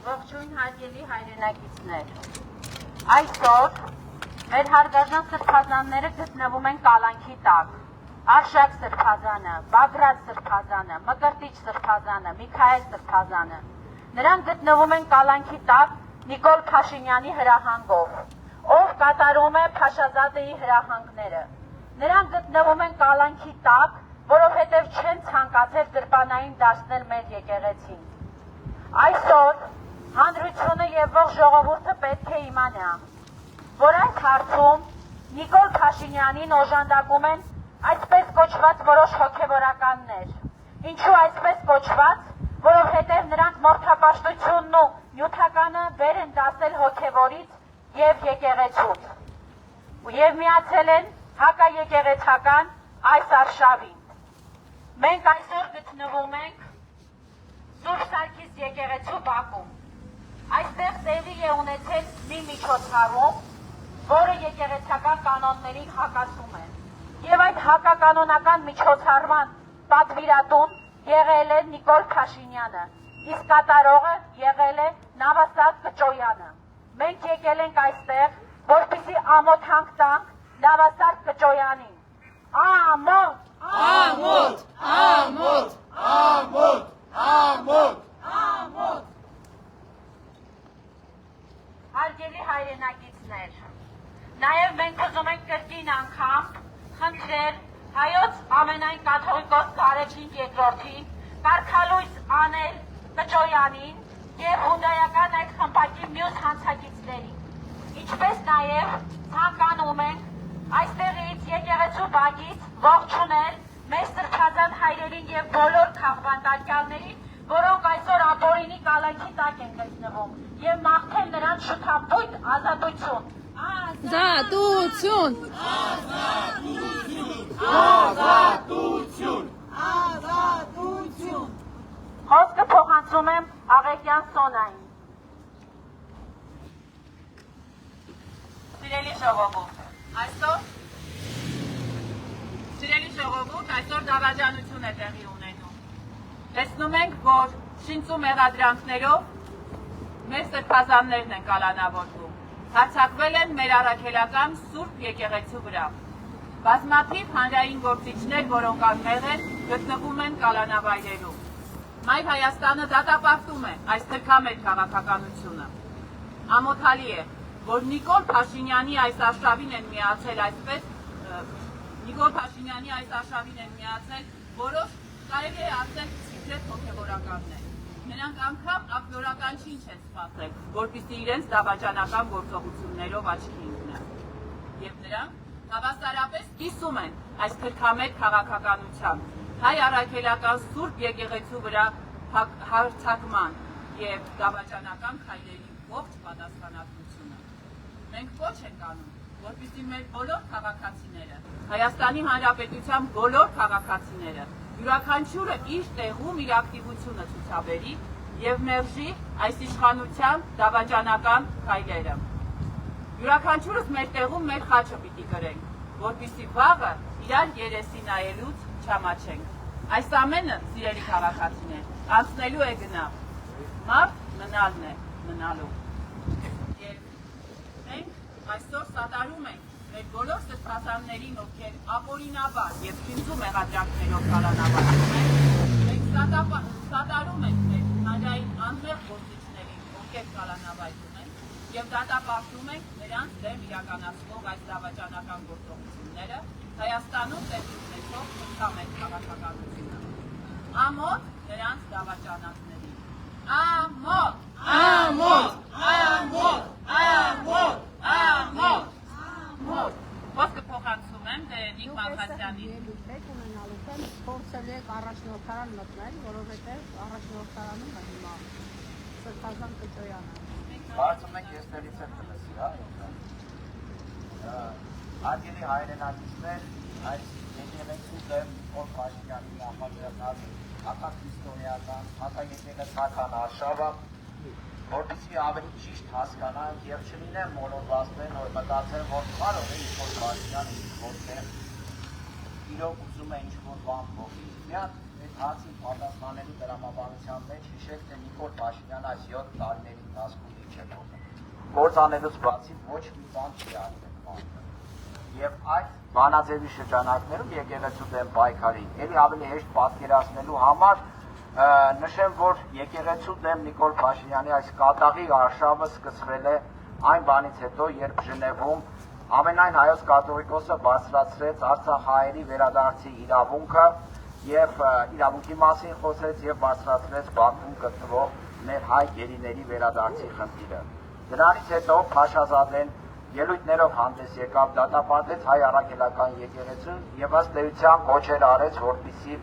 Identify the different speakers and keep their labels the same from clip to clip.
Speaker 1: Ողջույն հարգելի հայրենակիցներ, այսօր մեր հարգարժան սրբազանները գտնվում են կալանքի տակ, Արշակ սրբազանը, Բագրատ սրբազանը, Մկրտիչ սրբազանը, Միքայել սրբազանը, նրանք գտնվում են կալանքի տակ Նիկոլ Փաշինյանի հրահանգով, ով կատարում է Փաշազադեի հրահանգները, նրանք գտնվում են կալանքի տակ, որովհետև չեն ցանկացել գրպանային դարձնել մեր եկեղեցին։ Այսօր հանրությունը եւ ողջ ժողովուրդը պետք է իմանա, որ այս հարցում Նիկոլ Փաշինյանին օժանդակում են այսպես կոչված որոշ հոգևորականներ։ Ինչու այսպես կոչված, որովհետև նրանք մորթապաշտությունն ու նյութականը վեր են դասել հոգևորից եւ եկեղեցուց։ Եվ միացել են հակաեկեղեցական այս արշավին։ Մենք այսօր գտնվում ենք Սուրբ Սարգիս եկեղեցու բակում։ Այստեղ տեղի է ունեցել մի միջոցառում, որը եկեղեցական կանոններին հակասում է։ Եվ այդ հակականոնական միջոցառման պատվիրատուն եղել է Նիկոլ Փաշինյանը, իսկ կատարողը եղել է Նավասադ Կճոյանը։ Մենք եկել ենք այստեղ, որպեսզի ամոթանք տանք Նավասադ Կճոյանին։ Ամոթ! Ամոթ! Ամոթ! Ամոթ! Ամոթ! Ամոթ! Հարգելի հայրենակիցներ, նաև մենք ուզում ենք կրկին անգամ խնդրել հայոց ամենայն կաթողիկոս Կարեջին երկրորդին կարգալույս անել Կճոյանին և հունդայական այդ խմբակի մյուս հանցագիծներին։ Ինչպես նաև ցանկանում ենք այստեղից եկեղեցու բակից ողջունել մեր սրբազան հայրերին և բոլոր քաղբանտարկյալներին, որոնք այսօր ապօրինի կալանքի տակ են գտնվում և մաղթել նրանց շուտապույտ ազատություն։ Ազատություն! Ազատություն! Ազատություն! Ազատություն! Խոսքը փոխանցում եմ Աղեկյան Սոնային։ Սիրելի ժողովուրդ, այսօր դավաճանություն է տեղի ունենում։ Տեսնում ենք, որ շինծու մեղադրանքներով մեր սրբազաններն են կալանավորվում, հարձակվել են մեր առաքելական Սուրբ եկեղեցու վրա։ Բազմաթիվ հանրային գործիչներ, որոնք անմեղ են, գտնվում են կալանավայրերում։ Մայր Հայաստանը դատապարտում է այս թրքամետ քաղաքականությունը։ Ամոթալի է, որ Նիկոլ Փաշինյանի այս արշավին են միացել որոշ կարելի է ասել սիկրետ հոգևորականներ։ Նրանք անգամ ակնորական ինչ են սպասել, որպեսզի իրենց դավաճանական գործողություններով աչքի ընկնեն։ Եվ նրանք հավասարապես կիսում են այս թրքամետ քաղաքականության, հայ առաքելական Սուրբ եկեղեցու վրա հարձակման և դավաճանական քայլերի ողջ պատասխանատվությունը։ Մենք ոչ ենք անում, որպեսզի մեր բոլոր քաղաքացիները, Հայաստանի Հանրապետության բոլոր քաղաքացիները, յուրաքանչյուրը իր տեղում իր ակտիվությունը ցուցաբերի և մերժի այս իշխանության դավաճանական քայլերը։ Յուրաքանչյուրս մեր տեղում մեր խաչը պիտի կրենք, որպեսզի վաղը իրար երեսի նայելուց չամաչենք։ Այս ամենը, սիրելի քաղաքացիներ, անցնելու է գնա, մարդ մնալն է մնալու։ Եվ մենք այսօր սատարում ենք մեր բոլոր սրբազաններին, ովքեր ապօրինաբար և շինծու մեղադրանքներով կալանավորվում են, մենք սատարում ենք մեր հանրային անմեղ գործիչներին, ովքեր կալանավայրում են, և դատապարտում ենք նրանց դեմ իրականացնող այս դավաճանական գործողությունները Հայաստանում տեղի ունեցող թրքամետ քաղաքականությունը։ Ամոթ նրանց դավաճանածներին։ Ամոթ! Ամոթ! Ամոթ! Ամոթ! Ամոթ! Ամոթ! Խոսքը փոխանցում եմ Նիկ Մալխասյանին։
Speaker 2: Պետք ունենալուց եմ փորձել եք առաջնորդարան մտնել, որովհետև առաջնորդարանում է հիմա Սրբազան Կճոյանը։
Speaker 3: Կարծում եք ես տեղից եմ տնեսի, հա։ Հարգելի հայրենակիցներ, այս եկեղեցու դեմ Նիկոլ Փաշինյանի նախաձեռնած հակաքրիստոնեական, հակաեկեղեցական արշավը, որպեսզի ավելի ճիշտ հասկանանք և չլինեն մոլորվածներ, որ մտածեն, որ կարող է Նիկոլ Փաշինյանը ինչ-որ իրոք ուզում է ինչ-որ բան փոխի։ Մի հատ այդ հարցին պատասխանելու դրամաբանության մեջ հիշեք, թե Նիկոլ Փաշինյանը այս 7 տարիների ընթացքում ինչ է գործել։ Գործանելուց բացի ոչ մի բան չի արվել մարդը։ Եվ այդ բանաձևի շրջանակներում եկեղեցու դեմ պայքարի էլի ավելի հեշտ պատկերացնելու համար նշեմ, որ եկեղեցու դեմ Նիկոլ Փաշինյանի այս կատաղի արշավը սկսվել է այն բանից հետո, երբ Ժնևում ամենայն հայոց կաթողիկոսը բարձրացրեց արցախահայերի վերադարձի իրավունքը եւ իրավունքի մասին խոսեց եւ բարձրացրեց Բաքվում գտնվող մեր հայ գերիների վերադարձի խնդիրը։ Դրանից հետո Փաշազադեն ելույթներով հանդես եկավ, դատապարտեց հայ առաքելական եկեղեցուն եւ ըստ էության կոչեր արեց, որպեսզի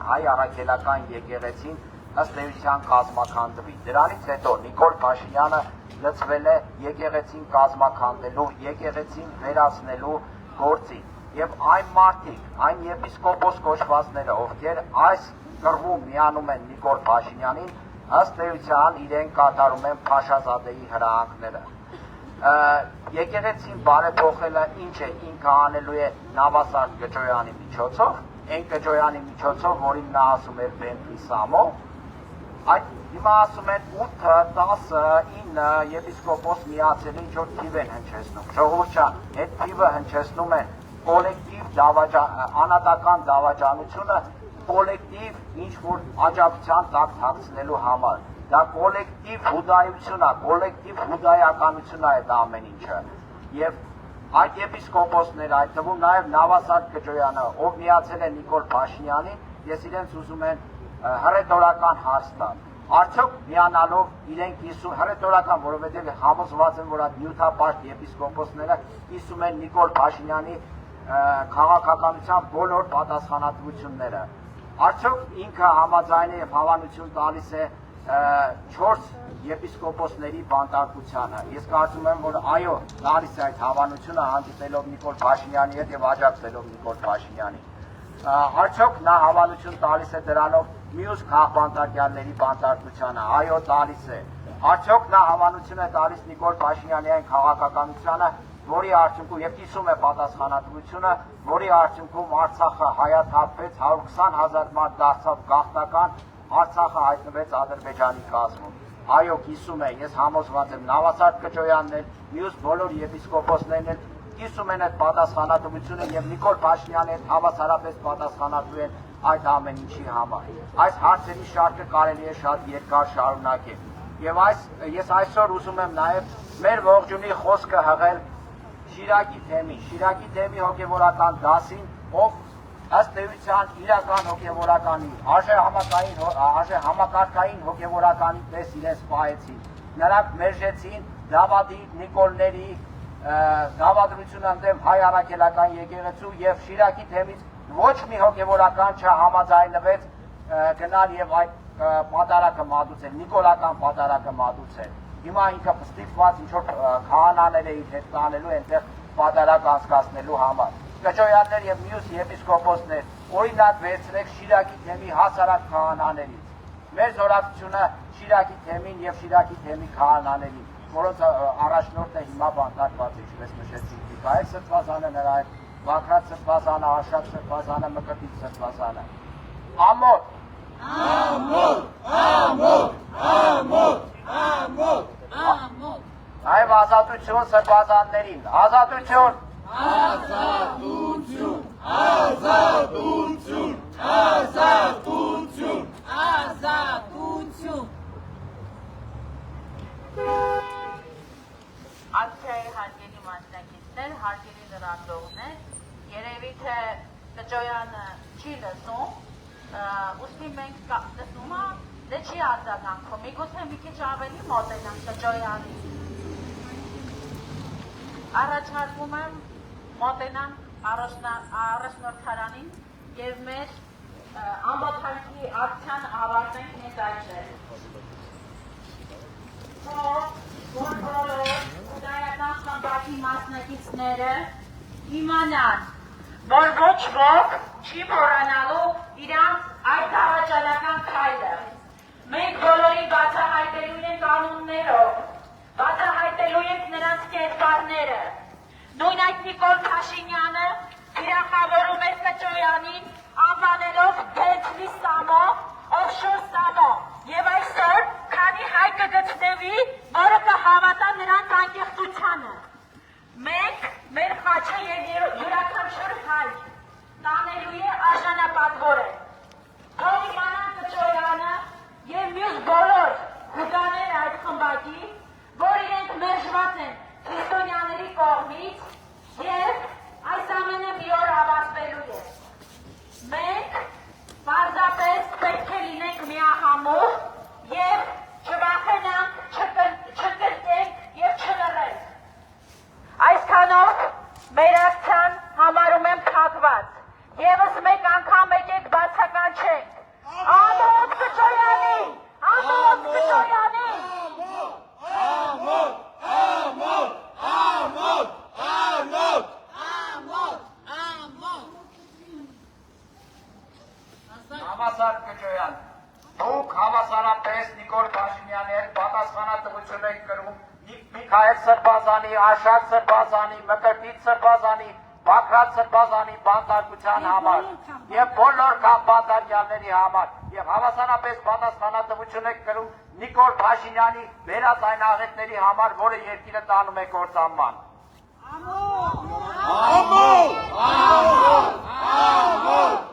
Speaker 3: հայ առաքելական եկեղեցին ըստ էության կազմաքանդվի։ Դրանից հետո Նիկոլ Փաշինյանը լծվել է եկեղեցին կազմաքանդելու, եկեղեցին վերացնելու գործին։ Եվ այն մարդիկ, այն եպիսկոպոս կոչվածները, ովքեր այս կռվում միանում են Նիկոլ Փաշինյանին, ըստ էության իրեն կատարում են Փաշազադեի հրահանգները։ Եկեղեցին բարեփոխելը ինչ է, ինքը անելու է Նավասարդ Կճոյանի միջոցով, այն Կճոյանի միջոցով, որին նա ասում էր Բենթլի Սամո, այդ հիմա ասում են 8, 10, 9 եպիսկոպոս միացել ինչ որ թիվ են հնչեցնում։ Ժողովուրդ ջան, այդ թիվը հնչեցնում են կոլեկտիվ անհատական դավաճանությունը կոլեկտիվ ինչ-որ աջակցության տակ թաքցնելու համար։ Դա կոլեկտիվ հուդայություն է, կոլեկտիվ հուդայականություն է այդ ամեն ինչը։ Եվ այդ եպիսկոպոսները, այդ թվում նաև Նավասարդ Կճոյանը, ով միացել է Նիկոլ Փաշինյանին, ես իրենց ուզում եմ հռետորական հարց տալ։ Արդյոք միանալով իրենք հռետորական, որովհետև համոզված եմ, որ այդ նյութապաշտ եպիսկոպոսները կիսում են Նիկոլ Փաշինյանի քաղաքականության բոլոր պատասխանատվությունները։ Արդյոք ինքը համաձայն է եւ հավանություն տալիս է 4 եպիսկոպոսների բանտարկությանը։ Ես կարծում եմ, որ այո, տալիս է այդ հավանությունը հանդիպելով Նիկոլ Փաշինյանի հետ եւ աջակցելով Նիկոլ Փաշինյանին։ Արդյոք նա հավանություն տալիս է դրանով մյուս քաղբանտարկյալների բանտարկությանը։ Այո, տալիս է։ Արդյոք նա հավանություն է տալիս Նիկոլ Փաշինյանի այն քաղաքականությանը, որի արդյունքում եւ կիսում է պատասխանատվությունը, որի արդյունքում Արցախը հայաթափվեց, 120,000 մարդ դարձավ գաղթական, Արցախը հայտնվեց Ադրբեջանի կազմում։ Այո, կիսում է, ես համոզված եմ, Նավասարդ Կճոյանն էլ, մյուս բոլոր եպիսկոպոսներն էլ կիսում են այդ պատասխանատվությունը եւ Նիկոլ Փաշինյանը հետ հավասարապես պատասխանատու են այդ ամեն ինչի համար։ Այս հարցերի շարքը կարելի է շատ երկար շարունակել։ Եվ ես այսօր ուզում եմ նաեւ մեր ողջունի խոսքը հղել Շիրակի թեմի հոգևորական դասին, ով ըստ էության իրական հոգևորականի, համակարգային հոգևորականի պես իրենց պահեցին։ Նրանք մերժեցին Դավադի, Նիկոլների դավադրությունը ընդդեմ հայ առաքելական եկեղեցու եւ Շիրակի թեմից ոչ մի հոգևորական չհամաձայնվեց գնալ եւ այդ պատարակը մատուցել, նիկոլական պատարակը մատուցել։ Հիմա ինքը ստիպված ինչ-որ քահանաներ է իր հետ տանելու այնտեղ պատարակ անցկացնելու համար։ Կճոյաններ եւ մյուս եպիսկոպոսներ օրինակ վերցրեք Շիրակի թեմի հասարակ քահանաներից։ Մեր զորակցությունը Շիրակի թեմին եւ Շիրակի թեմի քահանաներին, որոնց առաջնորդն է հիմա բանտարկված, ինչպես նշեցինք, Միքայել Սրբազանը, նրա հետ Բաքրատ Սրբազանը, Արշակ Սրբազանը, Մկրտիչ Սրբազանը։ Ամոթ, ամոթ, ամոթ, ամոթ, ամոթ, ամոթ։ Այո, ազատություն սրբազաններին, ազատություն, ազատություն, ազատություն, ազատություն, ազատություն։
Speaker 4: Ակցիայի հարգելի մասնակիցներ, հարգելի լրագրողներ, երևի թե Կճոյանը չի լսում, ուստի մենք լսումը դե չի արձագանքում, միգուցե մի քիչ ավելի մոտենանք Կճոյանին։ Առաջարկում եմ մոտենանք առաջնորդարանին եւ մեր ամբողջի ակցիան ավարտենք հենց այժմ։ Ուդայական խմբակի մասնակիցները իմանան, որ ոչ ոք չի մոռանալու իրանց այդ դավաճանական քայլը։ Մենք բոլորին բացահայտելու ենք անուններով, բացահայտելու ենք նրանց կերպարները։ Նույն այդ Նիկոլ Փաշինյանը թիրախավորում է Կճոյանին, պահպանելով Bentley Samo, Offshore Samo, եւ այսօր, քանի հայ կգտնվի, որը կհավատա նրանց անկեղծությանը, մենք մեր խաչը եւ յուրաքանչյուր հայ տանելու է արժանապատվորը։ Թող իմանան Կճոյանը եւ մյուս բոլոր հուգաները այդ խմբակի, որ իրենք մերժված են քրիստոնյաների կողմից եւ այս ամենը մի օր ավարտվելու է։ Մենք պարզապես պետք է լինենք միահամուռ եւ չվախենանք, չկրտենք եւ չլռենք։ Այսքանով մեր ակցիան համարում եմ փակված։ Եվս մեկ անգամ եկեք բացականչենք։ Ամոթ Կճոյանին! Ամոթ Կճոյանին!
Speaker 3: Համասար Կճոյան, դուք հավասարապես Նիկոլ Փաշինյանի հետ պատասխանատվություն եք կրում Միքայել Սրբազանի, Աշակ Սրբազանի, Մկրտիչ Սրբազանի, Բաքրատ Սրբազանի բանտարկության համար եւ բոլոր բանտարկյալների համար եւ հավասարապես պատասխանատվություն եք կրում Նիկոլ Փաշինյանի վերածայնաղետների համար, որը երկիրը տանում է կործանման։
Speaker 5: Ամոթ!